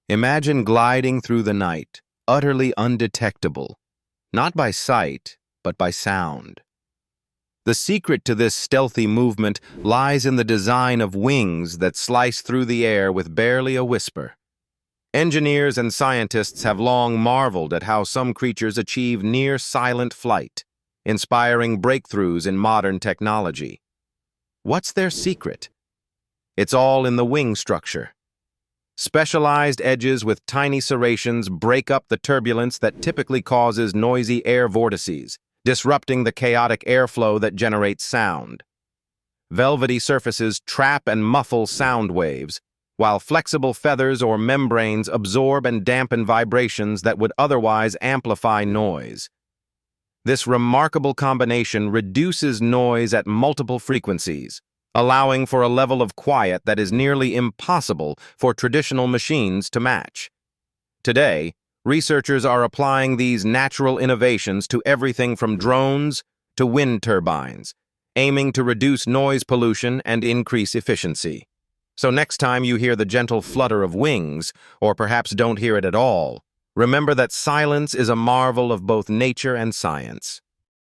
Imagine gliding through the night, utterly undetectable, not by sight, but by sound. The secret to this stealthy movement lies in the design of wings that slice through the air with barely a whisper. Engineers and scientists have long marveled at how some creatures achieve near-silent flight, inspiring breakthroughs in modern technology. What's their secret? It's all in the wing structure. Specialized edges with tiny serrations break up the turbulence that typically causes noisy air vortices, disrupting the chaotic airflow that generates sound. Velvety surfaces trap and muffle sound waves, while flexible feathers or membranes absorb and dampen vibrations that would otherwise amplify noise. This remarkable combination reduces noise at multiple frequencies, allowing for a level of quiet that is nearly impossible for traditional machines to match. Today, researchers are applying these natural innovations to everything from drones to wind turbines, aiming to reduce noise pollution and increase efficiency. So next time you hear the gentle flutter of wings, or perhaps don't hear it at all, remember that silence is a marvel of both nature and science.